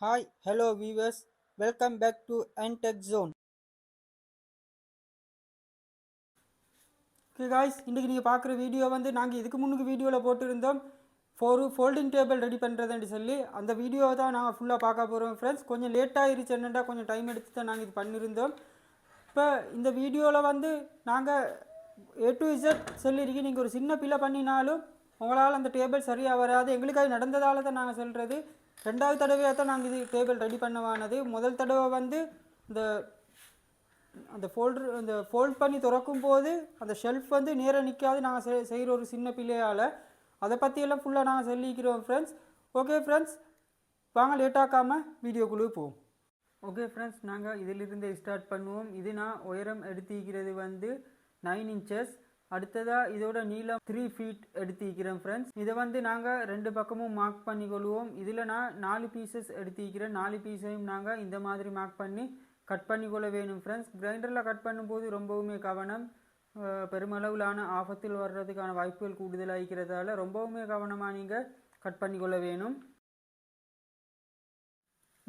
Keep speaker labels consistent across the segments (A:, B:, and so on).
A: Hi, hello viewers. Welcome back to Tech Zone. Okay guys, இன்றைக்கி நீங்கள் பார்க்குற video நாங்கள் இதுக்கு முன்னுக்கு வீடியோவில் போட்டிருந்தோம் ஒரு ஃபோல்டிங் டேபிள் ரெடி பண்ணுறதுன்னு சொல்லி அந்த வீடியோவை தான் நாங்கள் ஃபுல்லாக பார்க்க போகிறோம் ஃப்ரெண்ட்ஸ். கொஞ்சம் லேட்டாகிருச்சு என்னென்னா கொஞ்சம் டைம் எடுத்து தான் நாங்கள் இது பண்ணியிருந்தோம். இப்போ இந்த வீடியோவில் நாங்கள் A to Z சொல்லியிருக்கோம். நீங்கள் ஒரு சின்ன பிள்ளை பண்ணினாலும் உங்களால் அந்த டேபிள் சரியாக வராது. எங்களுக்கு அது நடந்ததால் தான் நாங்கள் சொல்கிறது. ரெண்டாவது தடவையாக தான் நாங்கள் இது டேபிள் ரெடி பண்ணவானது. முதல் தடவை இந்த அந்த ஃபோல்ட் பண்ணி திறக்கும் போது அந்த ஷெல்ஃப் நேராக நிற்காது. நாங்கள் செய்கிற ஒரு சின்ன பிள்ளையால் அதை பற்றியெல்லாம் ஃபுல்லாக நாங்கள் சொல்லிக்கிறோம் ஃப்ரெண்ட்ஸ். ஓகே ஃப்ரெண்ட்ஸ், வாங்க லேட்டாக்காமல் வீடியோக்குள்ளே போவோம். ஓகே ஃப்ரெண்ட்ஸ், நாங்கள் இதிலிருந்து ஸ்டார்ட் பண்ணுவோம். இது நான் உயரம் எடுத்துக்கிறது 9 inches. அடுத்ததாக இதோட நீளம் 3 feet எடுத்துக்கிறேன் ஃப்ரெண்ட்ஸ். இதை நாங்கள் ரெண்டு பக்கமும் மார்க் பண்ணிக்கொள்வோம். இதில் நான் 4 பீசஸ் எடுத்துக்கிறேன். 4 பீஸையும் நாங்கள் இந்த மாதிரி மார்க் பண்ணி கட் பண்ணிக்கொள்ள வேணும் ஃப்ரெண்ட்ஸ். கிரைண்டரில் கட் பண்ணும்போது ரொம்பவுமே கவனம். பெருமளவிலான ஆபத்தில் வர்றதுக்கான வாய்ப்புகள் கூடுதலாக இருக்கிறதால ரொம்பவுமே கவனமாக நீங்கள் கட் பண்ணிக்கொள்ள வேணும்.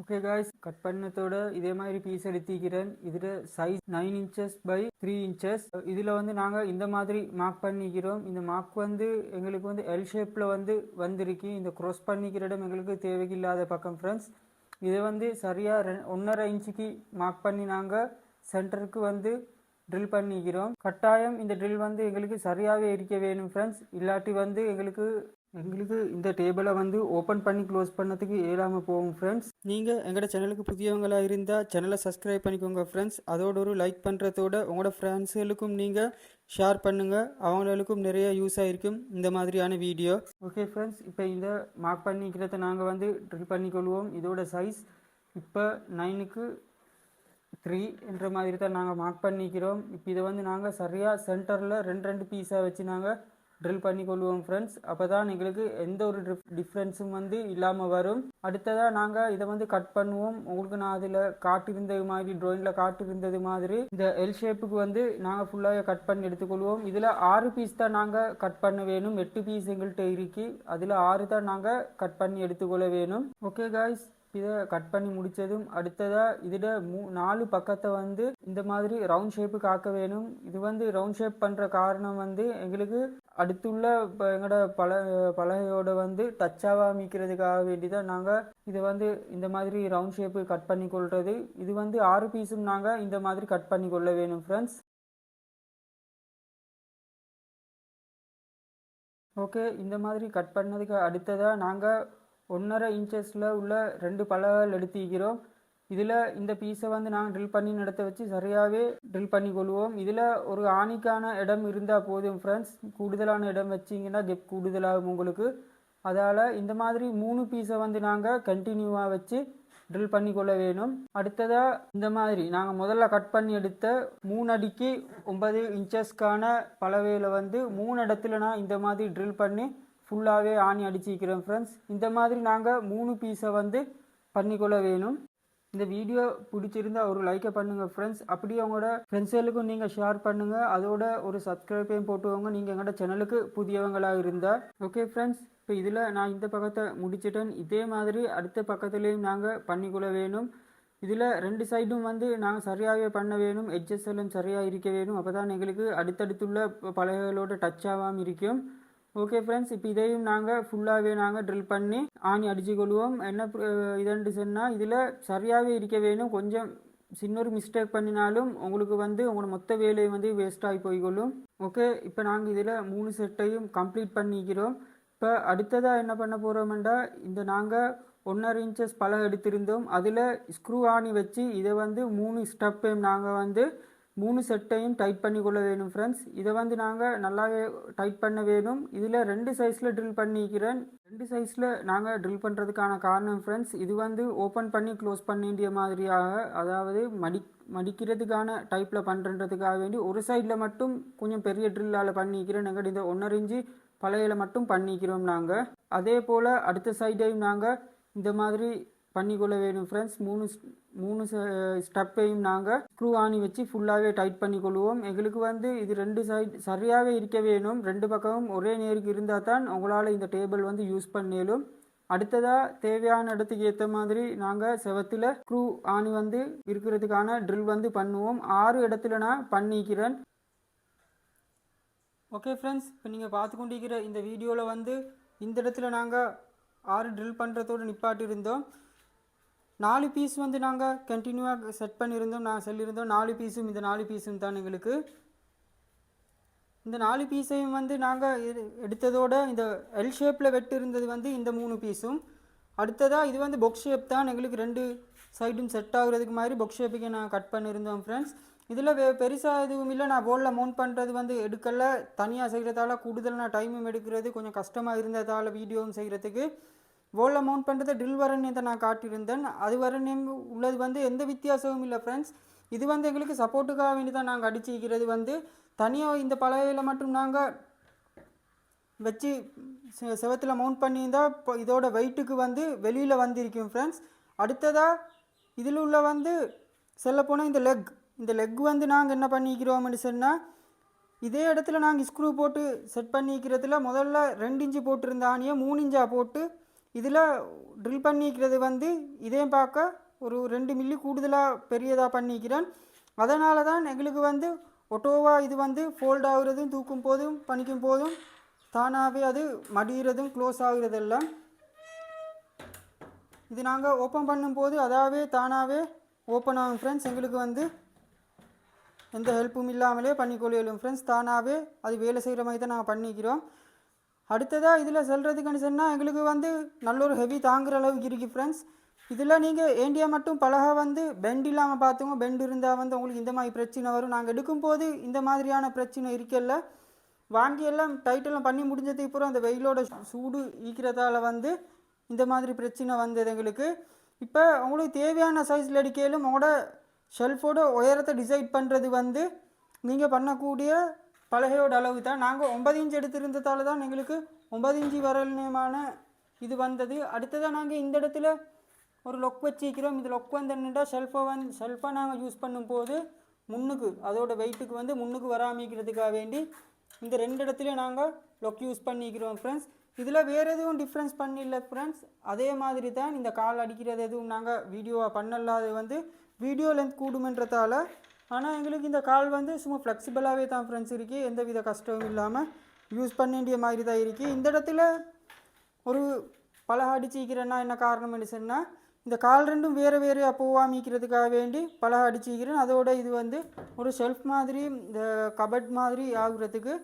A: ஓகே காய்ஸ், கட் பண்ணதோட இதே மாதிரி பீஸ் எடுத்துக்கிறேன். இதில் சைஸ் 9 inches by 3 inches. இதில் நாங்கள் இந்த மாதிரி மார்க் பண்ணிக்கிறோம். இந்த மார்க் எங்களுக்கு எல் ஷேப்பில் வந்திருக்கு. இந்த க்ராஸ் பண்ணிக்கிற இடம் எங்களுக்கு தேவையில்லாத பக்கம் ஃப்ரெண்ட்ஸ். இதை சரியாக 1.5 inch மார்க் பண்ணி நாங்கள் சென்டருக்கு ட்ரில் பண்ணிக்கிறோம். கட்டாயம் இந்த ட்ரில் எங்களுக்கு சரியாகவே இருக்க வேணும் ஃப்ரெண்ட்ஸ். இல்லாட்டி எங்களுக்கு இந்த டேபிளை ஓப்பன் பண்ணி க்ளோஸ் பண்ணதுக்கு இயலாமல் போகும் ஃப்ரெண்ட்ஸ். நீங்கள் எங்களோட சேனலுக்கு புதியவங்களாக இருந்தால் சேனலை சப்ஸ்கிரைப் பண்ணிக்கோங்க ஃப்ரெண்ட்ஸ். அதோட ஒரு லைக் பண்ணுறதோட உங்களோட ஃப்ரெண்ட்ஸுகளுக்கும் நீங்கள் ஷேர் பண்ணுங்கள். அவங்களுக்கும் நிறைய யூஸ் ஆகிருக்கும் இந்த மாதிரியான வீடியோ. ஓகே ஃப்ரெண்ட்ஸ், இப்போ இந்த மார்க் பண்ணிக்கிறத நாங்கள் ட்ரில் பண்ணிக்கொள்வோம். இதோட சைஸ் இப்போ 9க்கு 3 என்ற மாதிரி தான் நாங்கள் மார்க் பண்ணிக்கிறோம். இப்போ இதை நாங்கள் சரியாக சென்டரில் ரெண்டு பீஸாக வச்சு நாங்கள் ட்ரில் பண்ணிக்கொள்வோம் ஃப்ரெண்ட்ஸ். அப்போ தான் எங்களுக்கு எந்த ஒரு டிஃப்ரென்ஸும் இல்லாமல் வரும். அடுத்ததாக நாங்கள் இதை கட் பண்ணுவோம். உங்களுக்கு நான் அதில் காட்டிருந்தது மாதிரி ட்ராயிங்கில் காட்டிருந்தது மாதிரி இந்த எல் ஷேப்புக்கு நாங்கள் ஃபுல்லாக கட் பண்ணி எடுத்துக்கொள்வோம். இதில் 6 பீஸ் தான் நாங்கள் கட் பண்ண வேணும். 8 பீஸ் எங்கள்கிட்ட இருக்கு. அதில் 6 தான் நாங்கள் கட் பண்ணி எடுத்துக்கொள்ள வேணும். ஓகே காய்ஸ், இதை கட் பண்ணி முடித்ததும் அடுத்ததாக இதில் 4 பக்கத்தை இந்த மாதிரி ரவுண்ட் ஷேப்புக்கு ஆக்க வேணும். இது ரவுண்ட் ஷேப் பண்ணுற காரணம் எங்களுக்கு அடுத்துள்ள இப்போ எங்களோட பலகையோட டச்சாக அமைக்கிறதுக்காக வேண்டி தான் நாங்கள் இதை இந்த மாதிரி ரவுண்ட் ஷேப்பு கட் பண்ணி கொள்வது. இது 6 பீஸும் நாங்கள் இந்த மாதிரி கட் பண்ணி கொள்ள வேணும் ஃப்ரெண்ட்ஸ். ஓகே, இந்த மாதிரி கட் பண்ணதுக்கு அடுத்ததாக நாங்கள் 1.5 inches உள்ள 2 பலகைகள் எடுத்துக்கிறோம். இதில் இந்த பீஸை நாங்கள் ட்ரில் பண்ணி நடத்த வச்சு சரியாகவே ட்ரில் பண்ணி கொள்வோம். இதில் ஒரு ஆணிக்கான இடம் இருந்தால் போதும் ஃப்ரெண்ட்ஸ். கூடுதலான இடம் வச்சிங்கன்னா கெப் கூடுதலாகும் உங்களுக்கு. அதால் இந்த மாதிரி 3 பீஸை நாங்கள் கண்டினியூவாக வச்சு ட்ரில் பண்ணி கொள்ள வேணும். அடுத்ததாக இந்த மாதிரி நாங்கள் முதல்ல கட் பண்ணி எடுத்த 3 அடிக்கு 9 inchesக்கான பலகையில் 3 இடத்துல நான் இந்த மாதிரி ட்ரில் பண்ணி ஃபுல்லாகவே ஆணி அடிச்சிக்கிறோம் ஃப்ரெண்ட்ஸ். இந்த மாதிரி நாங்கள் 3 பீஸை பண்ணிக்கொள்ள வேணும். இந்த வீடியோ பிடிச்சிருந்தா ஒரு லைக்கை பண்ணுங்கள் ஃப்ரெண்ட்ஸ். அப்படியே உங்களோட ஃப்ரெண்ட்ஸுகளுக்கும் நீங்கள் ஷேர் பண்ணுங்கள். அதோட ஒரு சப்ஸ்கிரைபையும் போட்டுவாங்க நீங்கள் எங்களோட சேனலுக்கு புதியவங்களாக இருந்தால். ஓகே ஃப்ரெண்ட்ஸ், இப்போ இதில் நான் இந்த பக்கத்தை முடிச்சிட்டேன். இதே மாதிரி அடுத்த பக்கத்துலேயும் நாங்கள் பண்ணிக்கொள்ள வேணும். இதில் 2 சைடும் நாங்கள் சரியாகவே பண்ண வேணும். எட்ஜஸ் எல்லாம் சரியாக இருக்க வேணும். அப்போ தான் எங்களுக்கு அடுத்தடுத்துள்ள பலகைகளோட டச் ஆகாமல் இருக்கும். ஓகே ஃப்ரெண்ட்ஸ், இப்போ இதையும் நாங்கள் ஃபுல்லாகவே நாங்கள் ட்ரில் பண்ணி ஆணி அடிச்சுக்கொள்வோம். என்ன இதுன்னு சொன்னால் இதில் சரியாகவே இருக்க வேணும். கொஞ்சம் சின்ன ஒரு மிஸ்டேக் பண்ணினாலும் உங்களுக்கு உங்களோட மொத்த வேலையை வேஸ்ட்டாகி போய்கொள்ளும். ஓகே, இப்போ நாங்கள் இதில் 3 செட்டையும் கம்ப்ளீட் பண்ணிக்கிறோம். இப்போ அடுத்ததாக என்ன பண்ண போகிறோம்னா இந்த நாங்கள் 1.5 inches பலகை எடுத்திருந்தோம். அதில் ஸ்க்ரூ ஆணி வச்சு இதை 3 ஸ்டெப்பையும் நாங்கள் 3 செட்டையும் டைட் பண்ணி கொள்ள வேணும் ஃப்ரெண்ட்ஸ். இதை நாங்கள் நல்லாவே டைட் பண்ண வேணும். இதில் 2 சைஸில் ட்ரில் பண்ணிக்கிறேன். 2 சைஸில் நாங்கள் ட்ரில் பண்ணுறதுக்கான காரணம் ஃப்ரெண்ட்ஸ், இது ஓப்பன் பண்ணி க்ளோஸ் பண்ண வேண்டிய மாதிரியாக, அதாவது மடிக்கிறதுக்கான டைப்பில் பண்ணுறதுக்காக வேண்டி ஒரு சைடில் மட்டும் கொஞ்சம் பெரிய ட்ரில்லால் பண்ணிக்கிறேன். நாங்கள் இந்த 1.5 inch பலகையில் மட்டும் பண்ணிக்கிறோம் நாங்கள். அதே போல் அடுத்த சைடையும் நாங்கள் இந்த மாதிரி பண்ணிக்கொள்ள வேணும் ஃப்ரெண்ட்ஸ். 3 ஸ்டெப்பையும் நாங்கள் ஸ்க்ரூ ஆணி வச்சு ஃபுல்லாகவே டைட் பண்ணிக்கொள்வோம். எங்களுக்கு இது 2 சைடு சரியாகவே இருக்க வேணும். 2 பக்கமும் ஒரே நேருக்கு இருந்தால் தான் உங்களால் இந்த டேபிள் யூஸ் பண்ணலும். அடுத்ததாக தேவையான இடத்துக்கு ஏற்ற மாதிரி நாங்கள் செவத்தில் ஸ்க்ரூ ஆணி வந்து இருக்கிறதுக்கான ட்ரில் வந்து பண்ணுவோம். 6 இடத்துல நான் பண்ணிக்கிறேன். ஓகே ஃப்ரெண்ட்ஸ், இப்போ நீங்கள் பார்த்து கொண்டிருக்கிற இந்த வீடியோவில் வந்து இந்த இடத்துல நாங்கள் 6 ட்ரில் பண்ணுறதோடு நிப்பாட்டியிருந்தோம். 4 பீஸ் வந்து நாங்கள் கண்டினியூவாக செட் பண்ணியிருந்தோம். நான் சொல்லியிருந்தோம் 4 பீஸும் இந்த 4 பீஸும் தான் எங்களுக்கு. இந்த 4 பீஸையும் வந்து நாங்கள் எடுத்ததோட இந்த எல் ஷேப்பில் வெட்டு இருந்தது வந்து இந்த 3 பீஸும். அடுத்ததாக இது வந்து பொக்ஸ் ஷேப் தான் எங்களுக்கு 2 சைடும் செட் ஆகுறதுக்கு மாதிரி பொக்ஸ் ஷேப்புக்கு நான் கட் பண்ணியிருந்தோம் ஃப்ரெண்ட்ஸ். இதில் பெருசாக எதுவும் இல்லை. நான் போலில் மவுண்ட் பண்ணுறது வந்து எடுக்கல, தனியாக செய்கிறதால கூடுதலான டைமும் எடுக்கிறது கொஞ்சம் கஷ்டமாக இருந்ததால் வீடியோவும் செய்கிறதுக்கு போலில் மவுண்ட் பண்ணுறது ட்ரில் வரணியத்தை நான் காட்டியிருந்தேன். அது வரணியம் உள்ளது வந்து எந்த வித்தியாசமும் இல்லை ஃப்ரெண்ட்ஸ். இது வந்து எங்களுக்கு சப்போர்ட்டுக்காக வேண்டி தான் நாங்கள் அடிச்சிக்கிறது வந்து தனியாக இந்த பலகையில் மட்டும் நாங்கள் வச்சு செவத்தில் மவுண்ட் பண்ணியிருந்தால் இப்போ இதோட வெயிட்டுக்கு வந்து வெளியில் வந்திருக்கும் ஃப்ரெண்ட்ஸ். அடுத்ததாக இதில் உள்ள வந்து சொல்லப்போனால் இந்த லெக் வந்து நாங்கள் என்ன பண்ணிக்கிறோம்னு சொன்னால், இதே இடத்துல நாங்கள் ஸ்க்ரூ போட்டு செட் பண்ணிக்கிறதுல முதல்ல 2 இன்ச்சு போட்டிருந்த ஆணியை 3 இன்ச்சாக போட்டு இதில் ட்ரில் பண்ணிக்கிறது வந்து இதே பார்க்க ஒரு 2 மில்லி கூடுதலாக பெரியதாக பண்ணிக்கிறேன். அதனால தான் எங்களுக்கு வந்து ஒட்டோவாக இது வந்து ஃபோல்ட் ஆகுறதும் தூக்கும் போதும் பண்ணிக்கும் போதும் தானாகவே அது மடிகிறதும் க்ளோஸ் ஆகுறதெல்லாம். இது நாங்கள் ஓப்பன் பண்ணும்போது அதாவே தானாகவே ஓப்பன் ஆகும் ஃப்ரெண்ட்ஸ். எங்களுக்கு வந்து எந்த ஹெல்ப்பும் இல்லாமலே பண்ணிக்கொள்ளும் ஃப்ரெண்ட்ஸ். தானாகவே அது வேலை செய்கிற மாதிரி தான் நாங்கள் பண்ணிக்கிறோம். அடுத்ததாக இதில் சொல்கிறதுக்குன்னு சொன்னால் எங்களுக்கு வந்து நல்ல ஒரு ஹெவி தாங்குகிற அளவுக்கு இருக்குது ஃப்ரெண்ட்ஸ். இதில் நீங்கள் ஏண்டியா மட்டும் பலகை வந்து பெண்ட் இல்லாமல் பார்த்துங்க. பெண்ட் இருந்தால் வந்து உங்களுக்கு இந்த மாதிரி பிரச்சனை வரும். நாங்கள் எடுக்கும்போது இந்த மாதிரியான பிரச்சனை இருக்கல. வாங்கி எல்லாம் டைட்டெல்லாம் பண்ணி முடிஞ்சதுக்கு அப்புறம் அந்த வெயிலோட சூடு ஈக்கிறதால வந்து இந்த மாதிரி பிரச்சனை வந்தது எங்களுக்கு. இப்போ உங்களுக்கு தேவையான சைஸில் அடிக்கலும் உங்களோட ஷெல்ஃபோட உயரத்தை டிசைட் பண்ணுறது வந்து நீங்கள் பண்ணக்கூடிய பலகையோட அளவு தான். நாங்கள் 9 இன்ச் எடுத்திருந்ததால தான் எங்களுக்கு 9 இன்ச்சு வரலமான இது வந்தது. அடுத்ததாக நாங்கள் இந்த இடத்துல ஒரு லொக் வச்சுக்கிறோம். இந்த லொக் வந்து என்னென்னா ஷெல்ஃபை நாங்கள் யூஸ் பண்ணும்போது முன்னுக்கு அதோட வெயிட்டுக்கு வந்து முன்னுக்கு வராமிக்கிறதுக்காக வேண்டி இந்த 2 இடத்துல நாங்கள் லொக் யூஸ் பண்ணிக்கிறோம் ஃப்ரெண்ட்ஸ். இதில் வேறு எதுவும் டிஃப்ரென்ஸ் பண்ணிடல ஃப்ரெண்ட்ஸ். அதே மாதிரி தான் இந்த கால் அடிக்கிறது எதுவும் நாங்கள் வீடியோவாக பண்ணலாது வந்து வீடியோ லென்த் கூடுமென்றதால. ஆனால் எங்களுக்கு இந்த கால் வந்து சும்மா ஃப்ளெக்சிபிளாகவே தான் ஃப்ரெண்ட்ஸ் இருக்குது. எந்த வித கஷ்டமும் இல்லாமல் யூஸ் பண்ண வேண்டிய மாதிரி தான் இருக்குது. இந்த இடத்துல ஒரு பலகை அடிச்சிக்கிறேன்னா என்ன காரணம்னு சொன்னால், இந்த கால் ரெண்டும் வேறு வேறையாக போவாமிக்கிறதுக்காக வேண்டி பலகை அடிச்சிக்கிறேன். அதோட இது வந்து ஒரு ஷெல்ஃப் மாதிரி இந்த கபட் மாதிரி ஆகுறதுக்கு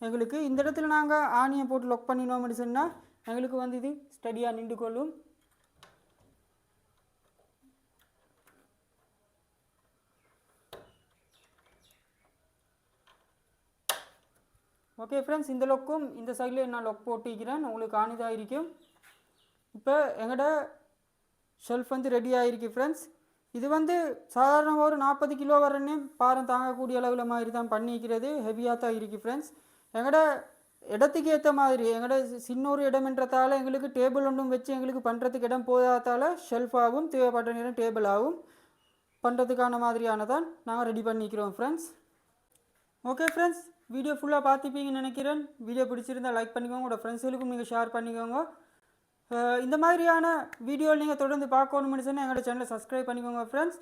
A: எங்களுக்கு இந்த இடத்துல நாங்கள் ஆணியை போட்டு லொக் பண்ணினோம்னு சொன்னால் எங்களுக்கு வந்து இது ஸ்டடியாக நின்று கொள்ளும். ஓகே ஃப்ரெண்ட்ஸ், இந்த லொக்கும் இந்த சைடில் நான் லொக் போட்டிக்கிறேன். உங்களுக்கு ஆணிதாக இருக்கும். இப்போ எங்களோட ஷெல்ஃப் வந்து ரெடி ஆகிருக்கு ஃப்ரெண்ட்ஸ். இது வந்து சாதாரண ஒரு 40 கிலோ வரனே பாரம் தாங்கக்கூடிய அளவில் மாதிரி தான் பண்ணிக்கிறது. ஹெவியாக தான் இருக்குது ஃப்ரெண்ட்ஸ். எங்களோட இடத்துக்கு ஏற்ற மாதிரி எங்களோட சின்ன ஒரு இடம்ன்றதால எங்களுக்கு டேபிள் ஒன்றும் வச்சு எங்களுக்கு பண்ணுறதுக்கு இடம் போதாதால் ஷெல்ஃபாகவும் தேவைப்பட்ட நேரம் டேபிளாகவும் பண்ணுறதுக்கான மாதிரியானதான் நாங்கள் ரெடி பண்ணிக்கிறோம் ஃப்ரெண்ட்ஸ். ஓகே ஃப்ரெண்ட்ஸ், வீடியோ ஃபுல்லாக பார்த்துப்பீங்கன்னு நினைக்கிறேன். வீடியோ பிடிச்சிருந்தால் லைக் பண்ணிக்கோங்க, உங்களோட ஃப்ரெண்ட்ஸுகளுக்கும் நீங்கள் ஷேர் பண்ணிக்கோங்க. இந்த மாதிரியான வீடியோ நீங்கள் தொடர்ந்து பார்க்கணும்னு சொன்னால் எங்களோட சேனலை சப்ஸ்கிரைப் பண்ணிக்கோங்க ஃப்ரெண்ட்ஸ்.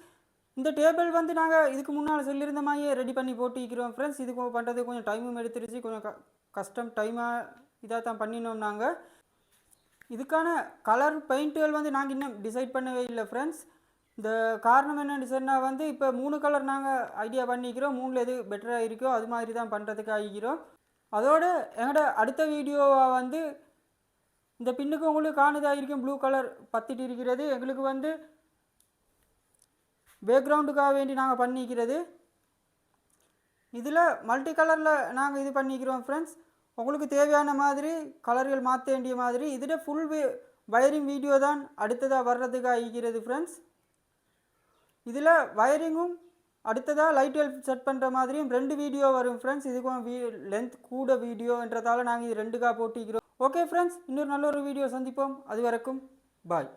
A: இந்த டேபிள் வந்து நாங்கள் இதுக்கு முன்னால் சொல்லியிருந்த மாதிரியே ரெடி பண்ணி போட்டிக்கிறோம் ஃப்ரெண்ட்ஸ். இது பண்ணுறது கொஞ்சம் டைமும் எடுத்துருச்சு, கொஞ்சம் கஷ்டம் டைமாக இதாக தான் பண்ணினோம். நாங்கள் இதுக்கான கலர் பெயிண்ட்டுகள் வந்து நாங்கள் இன்னும் டிசைட் பண்ணவே இல்லை ஃப்ரெண்ட்ஸ். இந்த காரணம் என்னென்னு சொன்னால் வந்து இப்போ 3 கலர் நாங்கள் ஐடியா பண்ணிக்கிறோம். 3ல் எது பெட்டராக இருக்கோ அது மாதிரி தான் பண்ணுறதுக்கு ஆகிக்கிறோம். அதோடு எங்களோட அடுத்த வீடியோவாக வந்து இந்த பின்னுக்கு உங்களுக்கு காணுதாக இருக்கும் ப்ளூ கலர் பத்திட்டு இருக்கிறது. எங்களுக்கு வந்து பேக்ரவுண்டுக்காக வேண்டி நாங்கள் பண்ணிக்கிறது. இதில் மல்டி கலரில் நாங்கள் இது பண்ணிக்கிறோம் ஃப்ரெண்ட்ஸ். உங்களுக்கு தேவையான மாதிரி கலர்கள் மாற்ற வேண்டிய மாதிரி இதில் ஃபுல் வயரிங் வீடியோ தான் அடுத்ததாக வர்றதுக்கு ஆகிக்கிறது ஃப்ரெண்ட்ஸ். இதில் வயரிங்கும் அடுத்ததாக லைட் வெல்ப் செட் பண்ணுற மாதிரியும் 2 வீடியோ வரும் ஃப்ரெண்ட்ஸ். இதுக்கும் லென்த் கூட வீடியோன்றதால நாங்கள் இது 2க்காக போட்டிக்கிறோம். ஓகே ஃப்ரெண்ட்ஸ், இன்னொரு நல்ல ஒரு வீடியோ சந்திப்போம். அது வரைக்கும் பாய்.